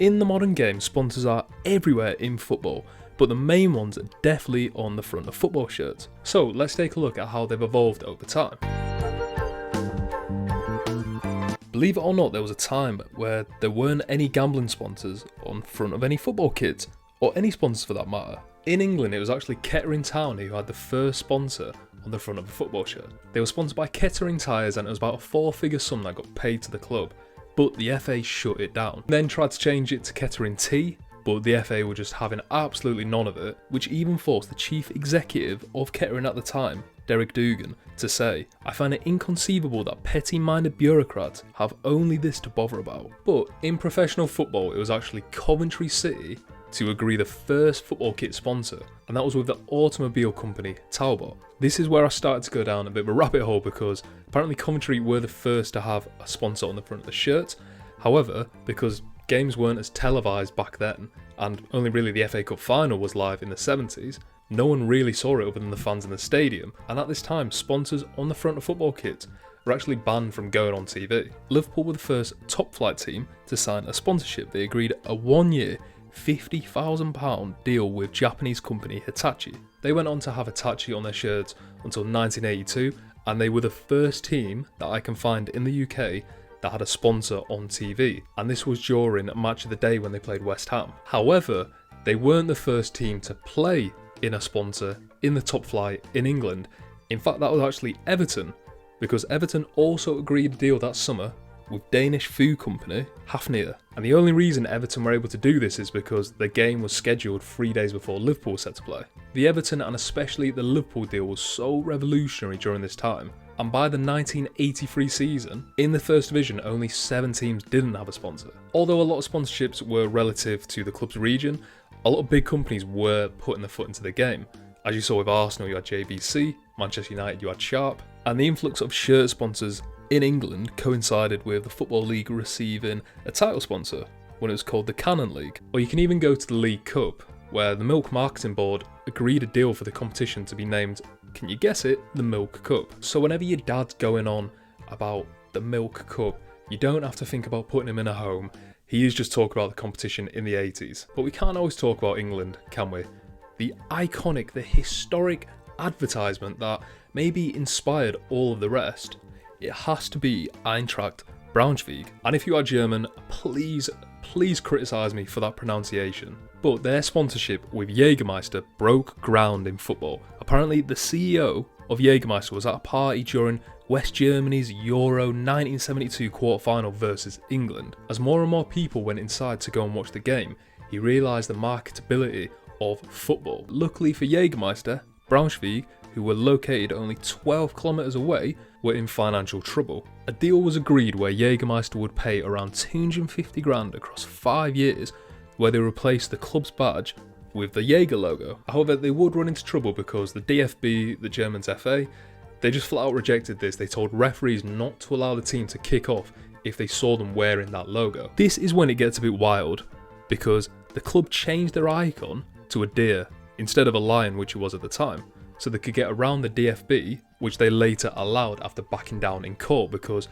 In the modern game, sponsors are everywhere in football, but the main ones are definitely on the front of football shirts. So let's take a look at how they've evolved over time. Believe it or not, there was a time where there weren't any gambling sponsors on front of any football kits, or any sponsors for that matter. In England, it was actually Kettering Town who had the first sponsor on the front of a football shirt. They were sponsored by Kettering Tyres, and it was about a 4-figure sum that got paid to the club, but the FA shut it down. Then tried to change it to Kettering Tea, but the FA were just having absolutely none of it, which even forced the chief executive of Kettering at the time, Derek Dugan, to say, "I find it inconceivable that petty-minded bureaucrats have only this to bother about." But in professional football, it was actually Coventry City to agree the first football kit sponsor, and that was with the automobile company Talbot. This is where I started to go down a bit of a rabbit hole, because apparently Coventry were the first to have a sponsor on the front of the shirt. However, because games weren't as televised back then, and only really the FA Cup final was live in the 70s, no one really saw it other than the fans in the stadium, and at this time sponsors on the front of football kits were actually banned from going on TV. Liverpool were the first top flight team to sign a sponsorship. They agreed a 1-year £50,000 deal with Japanese company Hitachi. They went on to have Hitachi on their shirts until 1982, and they were the first team that I can find in the UK that had a sponsor on TV, and this was during Match of the Day when they played West Ham. However, they weren't the first team to play in a sponsor in the top flight in England. In fact, that was actually Everton, because Everton also agreed a deal that summer with Danish food company Hafnia. And the only reason Everton were able to do this is because the game was scheduled 3 days before Liverpool was set to play. The Everton and especially the Liverpool deal was so revolutionary during this time, and by the 1983 season, in the first division only 7 teams didn't have a sponsor. Although a lot of sponsorships were relative to the club's region, a lot of big companies were putting their foot into the game. As you saw with Arsenal, you had JVC, Manchester United, you had Sharp, and the influx of shirt sponsors in England coincided with the Football League receiving a title sponsor when it was called the Cannon League. Or you can even go to the League Cup, where the Milk Marketing Board agreed a deal for the competition to be named, can you guess it, the Milk Cup. So whenever your dad's going on about the Milk Cup, you don't have to think about putting him in a home. He is just talking about the competition in the 80s. But we can't always talk about England, can we? The iconic, the historic advertisement that maybe inspired all of the rest, it has to be Eintracht Braunschweig. And if you are German, please criticise me for that pronunciation. But their sponsorship with Jägermeister broke ground in football. Apparently the CEO of Jägermeister was at a party during West Germany's Euro 1972 quarter-final versus England. As more and more people went inside to go and watch the game, he realised the marketability of football. Luckily for Jägermeister, Braunschweig, who were located only 12 kilometres away, were in financial trouble. A deal was agreed where Jägermeister would pay around 250 grand across 5 years, where they replaced the club's badge with the Jaeger logo. However, they would run into trouble because the DFB, the Germans FA, they just flat out rejected this. They told referees not to allow the team to kick off if they saw them wearing that logo. This is when it gets a bit wild, because the club changed their icon to a deer instead of a lion, which it was at the time, so they could get around the DFB, which they later allowed after backing down in court, because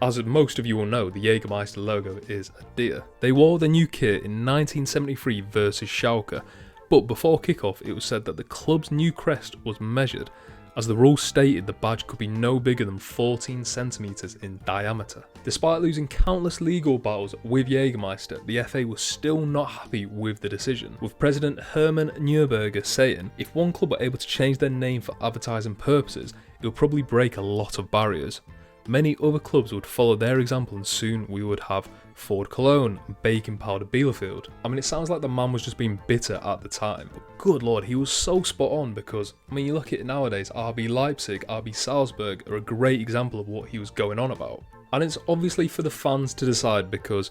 as most of you will know, the Jägermeister logo is a deer. They wore the new kit in 1973 versus Schalke, but before kickoff it was said that the club's new crest was measured, as the rules stated the badge could be no bigger than 14 centimetres in diameter. Despite losing countless legal battles with Jägermeister, the FA was still not happy with the decision, with President Hermann Neuberger saying if one club were able to change their name for advertising purposes, it would probably break a lot of barriers. Many other clubs would follow their example, and soon we would have Ford Cologne and Baking Powder Bielefeld. I mean, it sounds like the man was just being bitter at the time, but good lord, he was so spot on, because I mean, you look at it nowadays, RB Leipzig, RB Salzburg are a great example of what he was going on about. And it's obviously for the fans to decide, because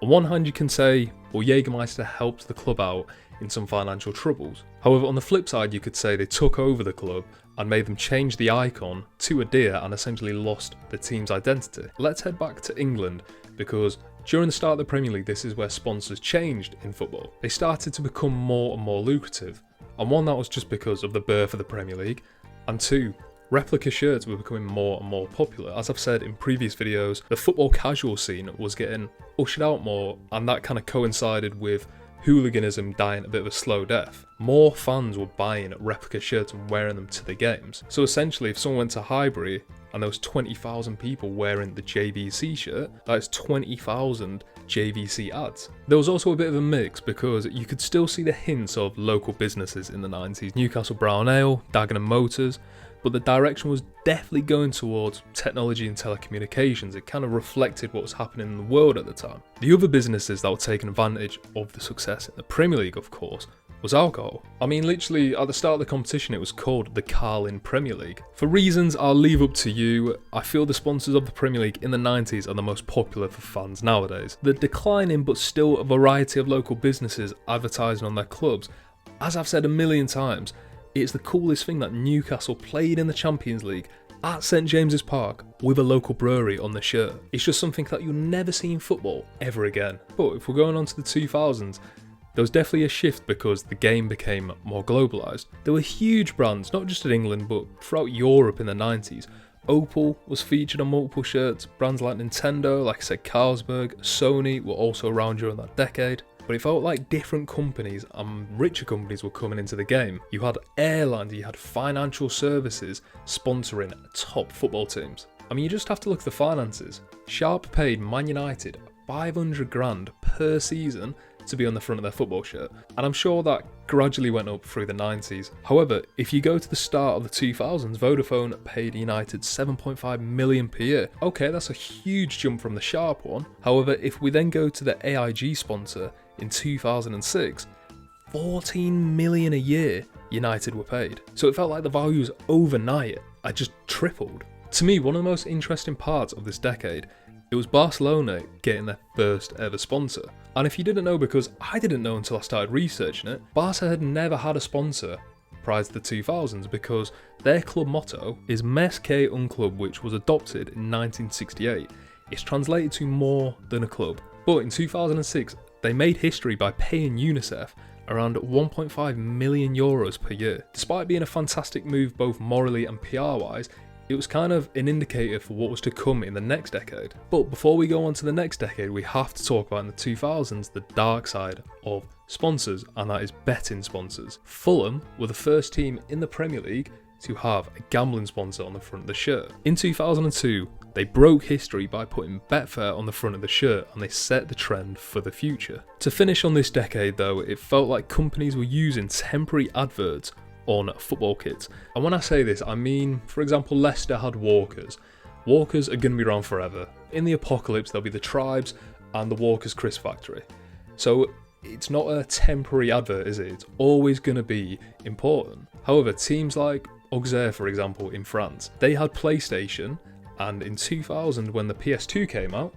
on one hand you can say, well, Jägermeister helped the club out in some financial troubles. However, on the flip side you could say they took over the club and made them change the icon to a deer and essentially lost the team's identity. Let's head back to England, because during the start of the Premier League, this is where sponsors changed in football. They started to become more and more lucrative, and one, that was just because of the birth of the Premier League, and two, replica shirts were becoming more and more popular. As I've said in previous videos, the football casual scene was getting ushered out more, and that kind of coincided with hooliganism dying a bit of a slow death. More fans were buying replica shirts and wearing them to the games. So essentially, if someone went to Highbury and there was 20,000 people wearing the JVC shirt, that's 20,000 JVC ads. There was also a bit of a mix because you could still see the hints of local businesses in the 90s, Newcastle Brown Ale, Dagenham Motors, but the direction was definitely going towards technology and telecommunications. It kind of reflected what was happening in the world at the time. The other businesses that were taking advantage of the success in the Premier League, of course, was alcohol. I mean, literally at the start of the competition it was called the Carling Premier League. For reasons I'll leave up to you, I feel the sponsors of the Premier League in the 90s are the most popular for fans nowadays. The declining but still a variety of local businesses advertising on their clubs, as I've said a million times, it's the coolest thing that Newcastle played in the Champions League at St James's Park with a local brewery on the shirt. It's just something that you'll never see in football ever again. But if we're going on to the 2000s, there was definitely a shift because the game became more globalised. There were huge brands, not just in England but throughout Europe in the 90s. Opel was featured on multiple shirts, brands like Nintendo, like I said Carlsberg, Sony were also around during that decade. But it felt like different companies and richer companies were coming into the game. You had airlines, you had financial services sponsoring top football teams. I mean, you just have to look at the finances. Sharp paid Man United 500 grand per season to be on the front of their football shirt, and I'm sure that gradually went up through the 90s. However, if you go to the start of the 2000s, Vodafone paid United 7.5 million per year. Okay, that's a huge jump from the Sharp one. However, if we then go to the AIG sponsor in 2006, 14 million a year United were paid. So it felt like the values overnight had just tripled. To me, one of the most interesting parts of this decade, it was Barcelona getting their first ever sponsor. And if you didn't know, because I didn't know until I started researching it, Barca had never had a sponsor prior to the 2000s because their club motto is Més que un club, which was adopted in 1968. It's translated to more than a club. But in 2006, they made history by paying UNICEF around 1.5 million euros per year. Despite being a fantastic move both morally and PR-wise, it was kind of an indicator for what was to come in the next decade. But before we go on to the next decade, we have to talk about in the 2000s the dark side of sponsors, and that is betting sponsors. Fulham were the first team in the Premier League to have a gambling sponsor on the front of the shirt. In 2002, they broke history by putting Betfair on the front of the shirt, and they set the trend for the future. To finish on this decade though, it felt like companies were using temporary adverts on football kits. And when I say this, I mean, for example, Leicester had Walkers. Walkers are going to be around forever. In the apocalypse, there'll be the Tribes and the Walkers Crisp Factory. So it's not a temporary advert, is it? It's always going to be important. However, teams like Auxerre, for example, in France, they had PlayStation, and in 2000, when the PS2 came out,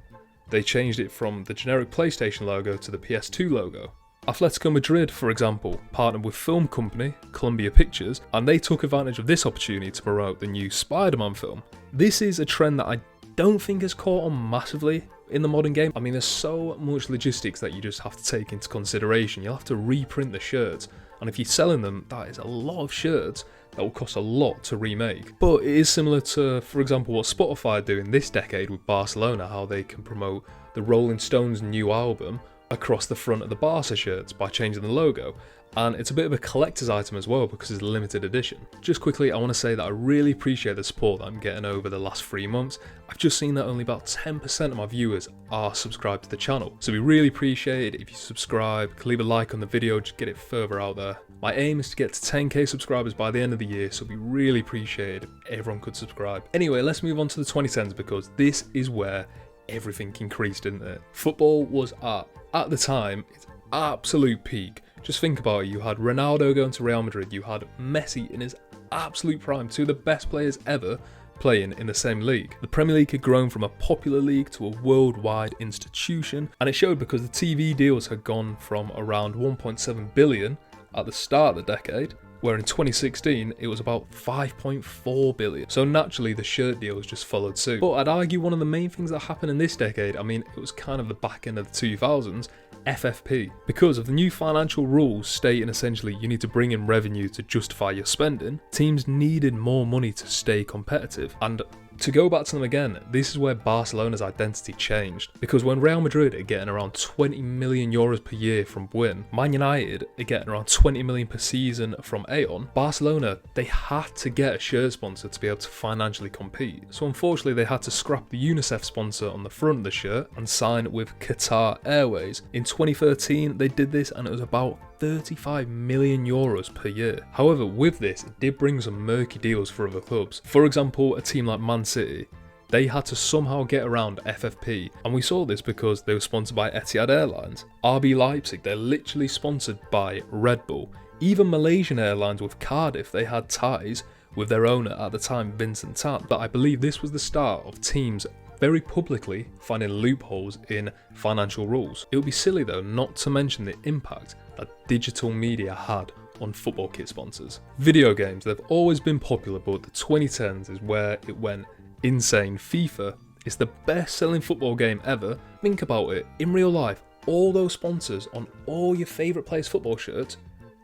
they changed it from the generic PlayStation logo to the PS2 logo. Atletico Madrid, for example, partnered with film company Columbia Pictures, and they took advantage of this opportunity to promote the new Spider-Man film. This is a trend that I don't think has caught on massively in the modern game. I mean, there's so much logistics that you just have to take into consideration. You'll have to reprint the shirts, and if you're selling them, that is a lot of shirts that will cost a lot to remake. But it is similar to, for example, what Spotify are doing this decade with Barcelona, how they can promote the Rolling Stones' new album across the front of the Barca shirts by changing the logo, and it's a bit of a collector's item as well because it's a limited edition. Just quickly, I want to say that I really appreciate the support that I'm getting over the last 3 months. I've just seen that only about 10% of my viewers are subscribed to the channel, so we really appreciate it if you subscribe, leave a like on the video, just get it further out there. My aim is to get to 10k subscribers by the end of the year, so we really appreciate it if everyone could subscribe. Anyway, let's move on to the 2010s because this is where everything increased, didn't it? Football was at the time, its absolute peak. Just think about it, you had Ronaldo going to Real Madrid, you had Messi in his absolute prime, two of the best players ever playing in the same league. The Premier League had grown from a popular league to a worldwide institution, and it showed because the TV deals had gone from around 1.7 billion at the start of the decade, where in 2016 it was about 5.4 billion. So naturally the shirt deals just followed suit. But I'd argue one of the main things that happened in this decade, I mean, it was kind of the back end of the 2000s, FFP. Because of the new financial rules stating essentially you need to bring in revenue to justify your spending, teams needed more money to stay competitive. And to go back to them again, this is where Barcelona's identity changed. Because when Real Madrid are getting around 20 million euros per year from Win, Man United are getting around 20 million per season from Aon, Barcelona, they had to get a shirt sponsor to be able to financially compete. So unfortunately they had to scrap the UNICEF sponsor on the front of the shirt and sign with Qatar Airways. In 2013 they did this and it was about 35 million euros per year. However, with this, it did bring some murky deals for other clubs. For example, a team like Man City, they had to somehow get around FFP, and we saw this because they were sponsored by Etihad Airlines. RB Leipzig, they're literally sponsored by Red Bull. Even Malaysian Airlines with Cardiff, they had ties with their owner at the time, Vincent Tan. But I believe this was the start of teams very publicly finding loopholes in financial rules. It would be silly though not to mention the impact that digital media had on football kit sponsors. Video games, they've always been popular, but the 2010s is where it went insane. FIFA is the best selling football game ever. Think about it, in real life, all those sponsors on all your favourite players' football shirts,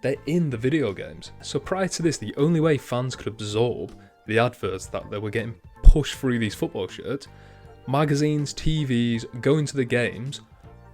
they're in the video games. So prior to this, the only way fans could absorb the adverts that they were getting pushed through these football shirts, magazines, TVs, going to the games,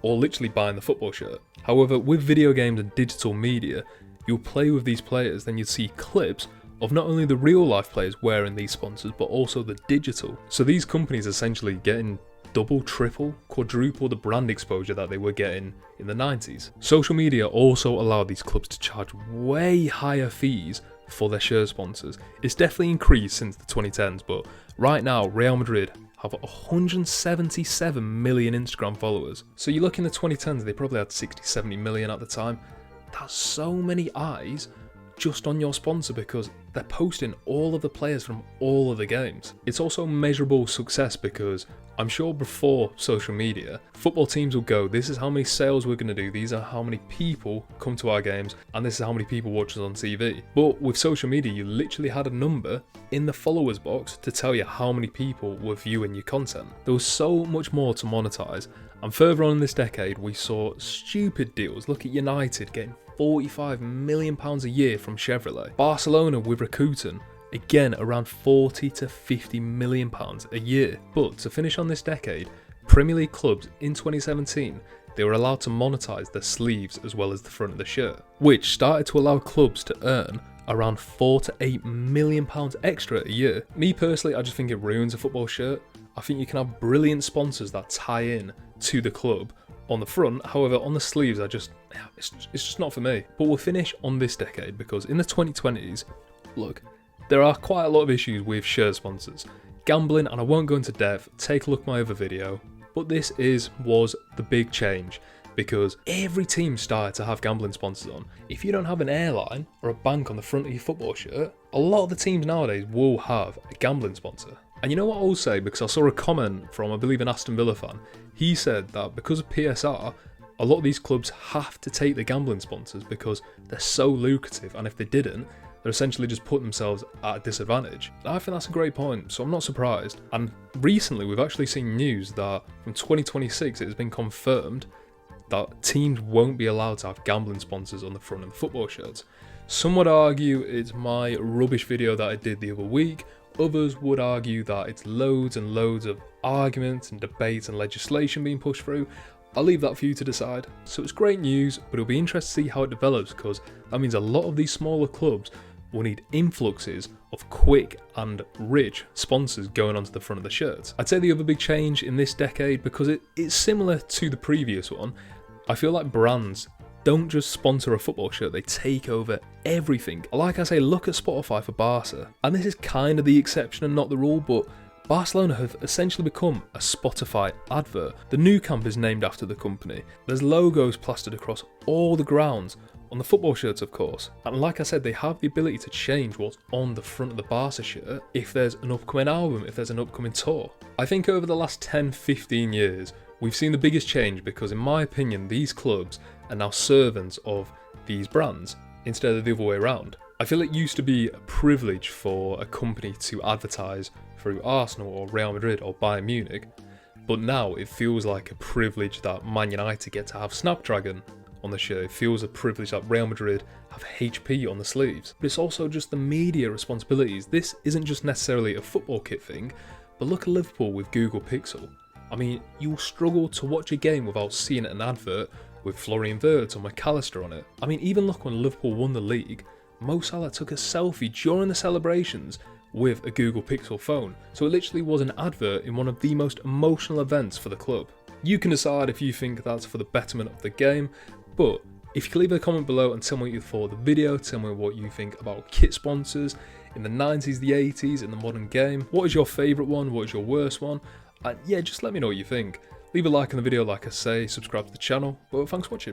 or literally buying the football shirt. However, with video games and digital media, you'll play with these players, then you'd see clips of not only the real life players wearing these sponsors, but also the digital. So these companies essentially getting double, triple, quadruple the brand exposure that they were getting in the 90s. Social media also allowed these clubs to charge way higher fees for their shirt sponsors. It's definitely increased since the 2010s, but right now Real Madrid have 177 million Instagram followers. So you look in the 2010s, they probably had 60, 70 million at the time. That's so many eyes just on your sponsor because they're posting all of the players from all of the games. It's also measurable success because I'm sure before social media, football teams will go, this is how many sales we're going to do, these are how many people come to our games, and this is how many people watch us on TV. But with social media, you literally had a number in the followers box to tell you how many people were viewing your content. There was so much more to monetize, and further on in this decade, we saw stupid deals. Look at United getting £45 million a year from Chevrolet. Barcelona with Rakuten, again around £40 to £50 million a year. But to finish on this decade, Premier League clubs in 2017, they were allowed to monetize their sleeves as well as the front of the shirt, which started to allow clubs to earn around £4 to £8 million extra a year. Me personally, I just think it ruins a football shirt. I think you can have brilliant sponsors that tie in to the club on the front, however on the sleeves it's just not for me. But we'll finish on this decade because in the 2020s, look, there are quite a lot of issues with shirt sponsors. Gambling, and I won't go into depth, take a look at my other video, but this was the big change because every team started to have gambling sponsors on. If you don't have an airline or a bank on the front of your football shirt, a lot of the teams nowadays will have a gambling sponsor. And you know what I'll say, because I saw a comment from, I believe, an Aston Villa fan. He said that because of PSR, a lot of these clubs have to take the gambling sponsors because they're so lucrative, and if they didn't, they're essentially just putting themselves at a disadvantage. I think that's a great point, so I'm not surprised. And recently we've actually seen news that from 2026 it has been confirmed that teams won't be allowed to have gambling sponsors on the front of the football shirts. Some would argue it's my rubbish video that I did the other week. Others would argue that it's loads and loads of arguments and debates and legislation being pushed through. I'll leave that for you to decide. So it's great news, but it'll be interesting to see how it develops because that means a lot of these smaller clubs will need influxes of quick and rich sponsors going onto the front of the shirts. I'd say the other big change in this decade, because it's similar to the previous one, I feel like brands don't just sponsor a football shirt, they take over everything. Like I say, look at Spotify for Barca. And this is kind of the exception and not the rule, but Barcelona have essentially become a Spotify advert. The new camp is named after the company. There's logos plastered across all the grounds, on the football shirts of course. And like I said, they have the ability to change what's on the front of the Barca shirt if there's an upcoming album, if there's an upcoming tour. I think over the last 10-15 years, we've seen the biggest change because in my opinion, these clubs are now servants of these brands instead of the other way around. I feel it used to be a privilege for a company to advertise through Arsenal or Real Madrid or Bayern Munich, But now it feels like a privilege that Man United get to have Snapdragon on the shirt. It feels a privilege that Real Madrid have HP on the sleeves. But it's also just the media responsibilities. This isn't just necessarily a football kit thing, but look at Liverpool with Google Pixel. I mean, you'll struggle to watch a game without seeing an advert with Florian Wirtz or McAllister on it. I mean, even look when Liverpool won the league, Mo Salah took a selfie during the celebrations with a Google Pixel phone. So it literally was an advert in one of the most emotional events for the club. You can decide if you think that's for the betterment of the game, but if you can leave a comment below and tell me what you thought of the video, tell me what you think about kit sponsors in the 90s, the 80s, in the modern game. What is your favourite one? What is your worst one? And yeah, just let me know what you think. Leave a like on the video, like I say, subscribe to the channel, but thanks for watching.